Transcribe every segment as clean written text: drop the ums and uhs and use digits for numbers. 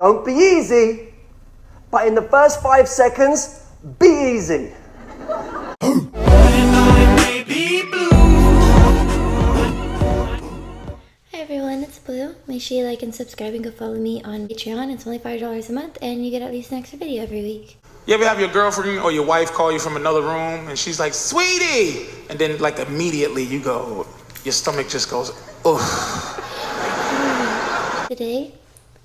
Don't be easy, but in the first 5 seconds, be easy. Hi everyone, it's Blue. Make sure you like and subscribe and go follow me on Patreon. It's only $5 a month and you get at least an extra video every week. You ever have your girlfriend or your wife call you from another room and she's like, "Sweetie," and then like immediately you go, your stomach just goes, ugh. Today,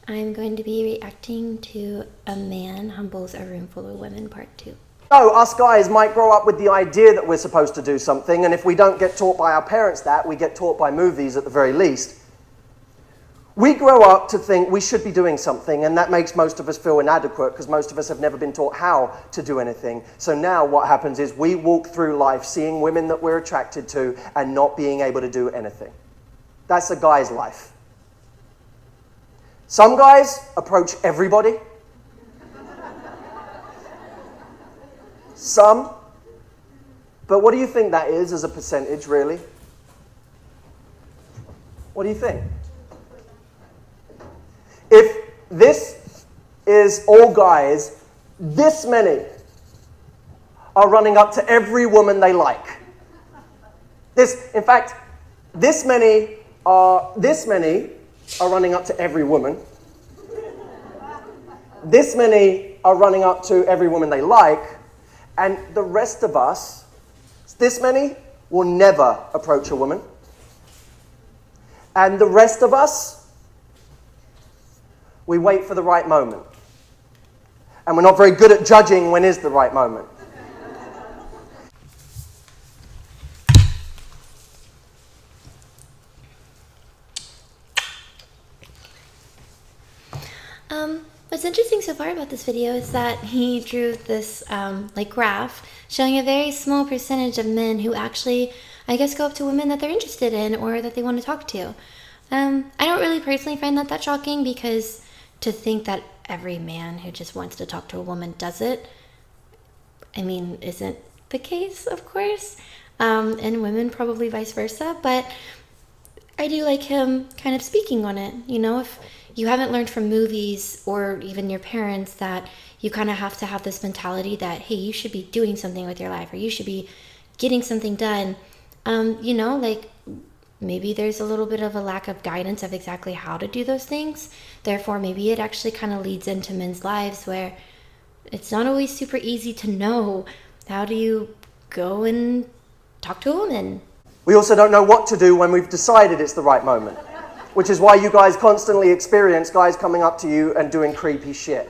I'm going to be reacting to A Man Humbles a Room Full of Women Part 2. So us guys might grow up with the idea that we're supposed to do something, and if we don't get taught by our parents that, we get taught by movies at the very least. We grow up to think we should be doing something, and that makes most of us feel inadequate because most of us have never been taught how to do anything. So now what happens is we walk through life seeing women that we're attracted to and not being able to do anything. That's a guy's life. Some guys approach everybody. Some. But what do you think that is as a percentage, really? What do you think? If this is all guys, this many are running up to every woman they like. In fact, this many are running up to every woman. This many are running up to every woman they like. And the rest of us, this many, will never approach a woman. And the rest of us, we wait for the right moment. And we're not very good at judging when is the right moment. What's interesting so far about this video is that he drew this graph showing a very small percentage of men who actually, I guess, go up to women that they're interested in or that they want to talk to. I don't really personally find that shocking, because to think that every man who just wants to talk to a woman does it, I mean, isn't the case, of course, and women probably vice versa, but I do like him kind of speaking on it. You know, if you haven't learned from movies or even your parents that you kind of have to have this mentality that, hey, you should be doing something with your life or you should be getting something done, you know, like maybe there's a little bit of a lack of guidance of exactly how to do those things. Therefore, maybe it actually kind of leads into men's lives where it's not always super easy to know how do you go and talk to a woman. We also don't know what to do when we've decided it's the right moment, which is why you guys constantly experience guys coming up to you and doing creepy shit.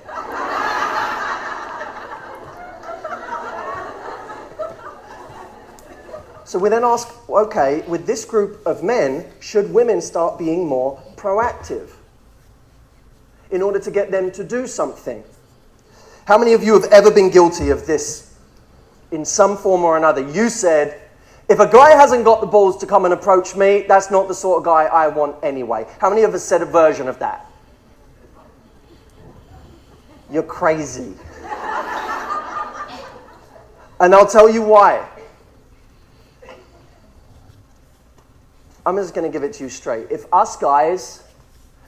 So we then ask, okay, with this group of men, should women start being more proactive in order to get them to do something? How many of you have ever been guilty of this in some form or another? You said, if a guy hasn't got the balls to come and approach me, that's not the sort of guy I want anyway. How many of us said a version of that? You're crazy. And I'll tell you why. I'm just going to give it to you straight. If us guys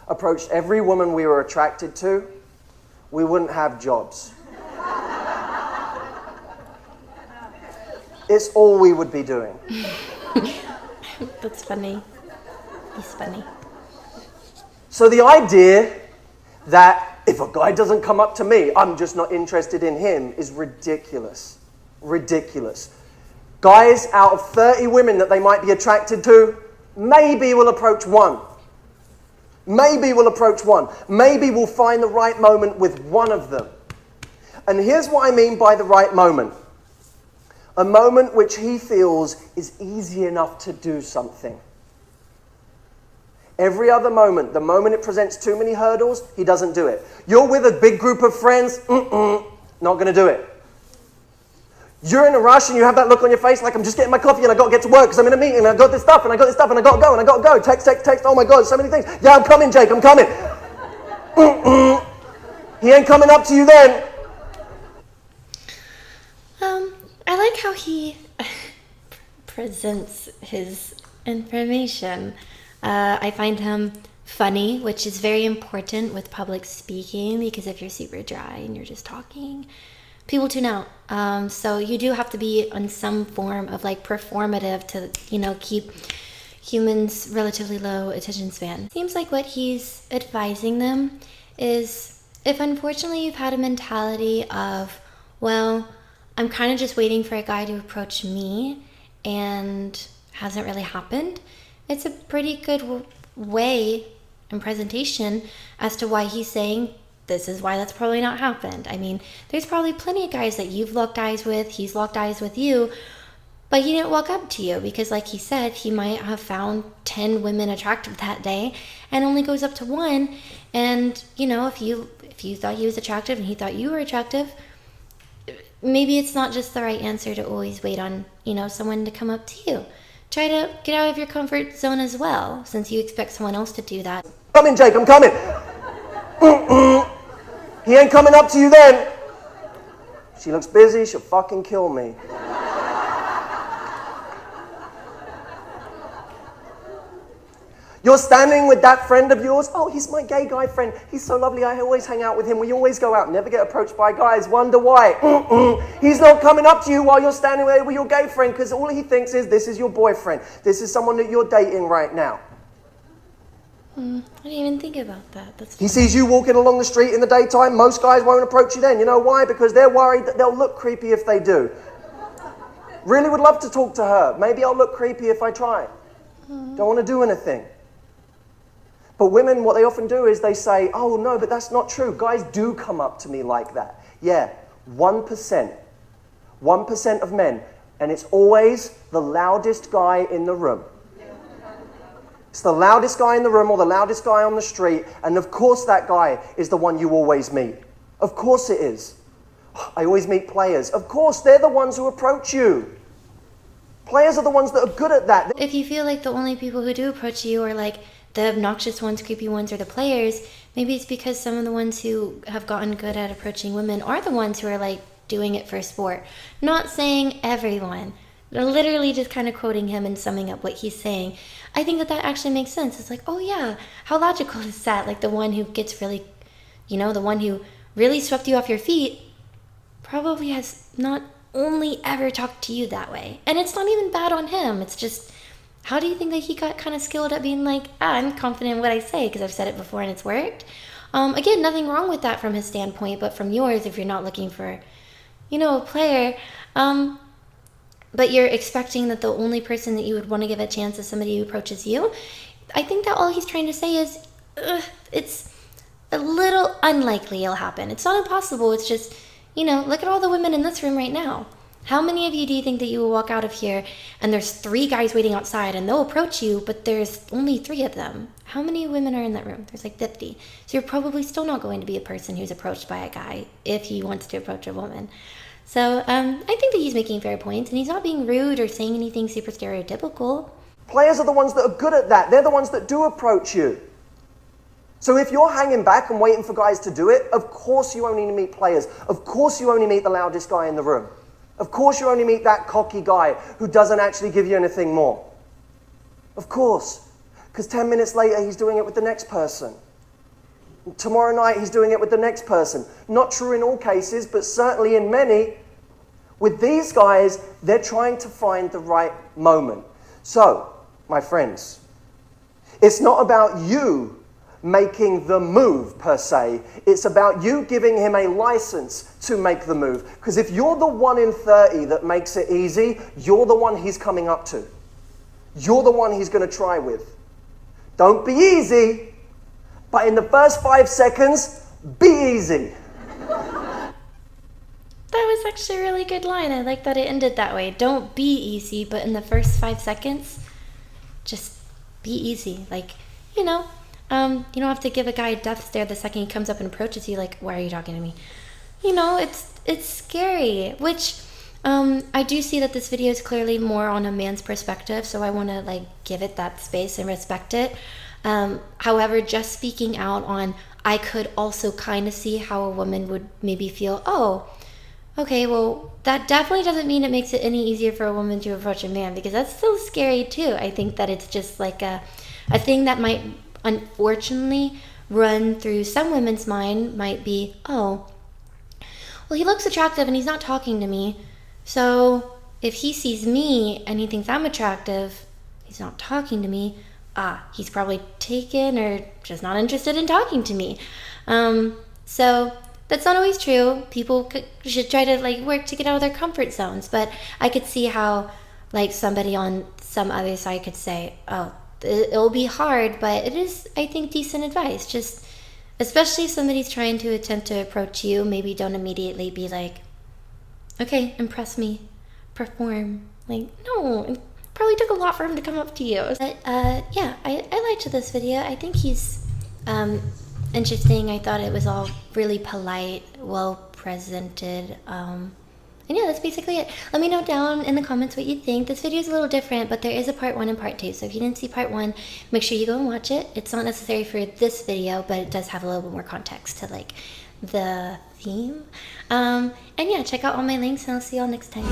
approached every woman we were attracted to, we wouldn't have jobs. It's all we would be doing. That's funny. He's funny. So the idea that if a guy doesn't come up to me, I'm just not interested in him is ridiculous. Ridiculous. Guys, out of 30 women that they might be attracted to, maybe will approach one. Maybe we'll approach one. Maybe we'll find the right moment with one of them. And here's what I mean by the right moment. A moment which he feels is easy enough to do something. Every other moment, the moment it presents too many hurdles, he doesn't do it. You're with a big group of friends, not going to do it. You're in a rush and you have that look on your face like, I'm just getting my coffee and I got to get to work because I'm in a meeting and I got this stuff and I got this stuff and I got to go and I got to go. Text, oh my God, so many things. Yeah, I'm coming, Jake, I'm coming. He ain't coming up to you then. I like how he presents his information. I find him funny, which is very important with public speaking, because if you're super dry and you're just talking, people tune out. So you do have to be on some form of like performative to, keep humans relatively low attention span. Seems like what he's advising them is, if unfortunately you've had a mentality of, well, I'm kind of just waiting for a guy to approach me and hasn't really happened, it's a pretty good way and presentation as to why he's saying this is why that's probably not happened. I mean, there's probably plenty of guys that you've locked eyes with, he's locked eyes with you, but he didn't walk up to you because, like he said, he might have found 10 women attractive that day and only goes up to one. And, if you thought he was attractive and he thought you were attractive, maybe it's not just the right answer to always wait on, someone to come up to you. Try to get out of your comfort zone as well, since you expect someone else to do that. Come in, Jake, I'm coming. He ain't coming up to you then. She looks busy, she'll fucking kill me. You're standing with that friend of yours. Oh, he's my gay guy friend. He's so lovely. I always hang out with him. We always go out. Never get approached by guys. Wonder why. He's not coming up to you while you're standing there with your gay friend because all he thinks is this is your boyfriend. This is someone that you're dating right now. I didn't even think about that. He sees you walking along the street in the daytime. Most guys won't approach you then. You know why? Because they're worried that they'll look creepy if they do. Really would love to talk to her. Maybe I'll look creepy if I try. Don't want to do anything. But women, what they often do is they say, oh no, but that's not true. Guys do come up to me like that. Yeah, 1%. 1% of men. And it's always the loudest guy in the room. It's the loudest guy in the room or the loudest guy on the street. And of course that guy is the one you always meet. Of course it is. I always meet players. Of course, they're the ones who approach you. Players are the ones that are good at that. If you feel like the only people who do approach you are like the obnoxious ones, creepy ones, or the players, maybe it's because some of the ones who have gotten good at approaching women are the ones who are like doing it for sport. Not saying everyone. They're literally just kind of quoting him and summing up what he's saying. I think that actually makes sense. It's like, oh yeah, how logical is that? Like the one who gets really, the one who really swept you off your feet probably has not only ever talked to you that way. And it's not even bad on him. It's just, how do you think that he got kind of skilled at being like, I'm confident in what I say because I've said it before and it's worked? Again, nothing wrong with that from his standpoint, but from yours, if you're not looking for, a player, but you're expecting that the only person that you would want to give a chance is somebody who approaches you, I think that all he's trying to say is, it's a little unlikely it'll happen. It's not impossible. It's just, look at all the women in this room right now. How many of you do you think that you will walk out of here and there's 3 guys waiting outside and they'll approach you, but there's only 3 of them? How many women are in that room? There's like 50. So you're probably still not going to be a person who's approached by a guy if he wants to approach a woman. So I think that he's making fair points and he's not being rude or saying anything super stereotypical. Players are the ones that are good at that. They're the ones that do approach you. So if you're hanging back and waiting for guys to do it, of course you only meet players. Of course you only meet the loudest guy in the room. Of course you only meet that cocky guy who doesn't actually give you anything more. Of course. Because 10 minutes later he's doing it with the next person. Tomorrow night he's doing it with the next person. Not true in all cases, but certainly in many. With these guys, they're trying to find the right moment. So, my friends, it's not about you making the move per se. It's about you giving him a license to make the move. Because if you're the 1 in 30 that makes it easy, you're the one he's coming up to. You're the one he's going to try with. Don't be easy, but in the first 5 seconds, be easy. That was actually a really good line. I like that it ended that way. Don't be easy, but in the first 5 seconds, just be easy. Like, you don't have to give a guy a death stare the second he comes up and approaches you like, why are you talking to me? It's scary, which I do see that this video is clearly more on a man's perspective, so I want to give it that space and respect it. However, just speaking out on, I could also kind of see how a woman would maybe feel, oh, okay, well, that definitely doesn't mean it makes it any easier for a woman to approach a man, because that's still scary too. I think that it's just like a thing that might unfortunately run through some women's mind might be, oh, well, he looks attractive and he's not talking to me. So if he sees me and he thinks I'm attractive, he's not talking to me, he's probably taken or just not interested in talking to me. So that's not always true. People should try to like work to get out of their comfort zones. But I could see how like somebody on some other side could say, oh, it'll be hard, but it is, I think, decent advice. Just, especially if somebody's trying to attempt to approach you, maybe don't immediately be like, okay, impress me, perform. Like, no, it probably took a lot for him to come up to you. But yeah, I liked this video. I think he's interesting. I thought it was all really polite, well presented. And yeah, that's basically it. Let me know down in the comments what you think. This video is a little different, but there is a part 1 and part 2. So if you didn't see part 1, make sure you go and watch it. It's not necessary for this video, but it does have a little bit more context to like the theme. And yeah, check out all my links and I'll see y'all next time.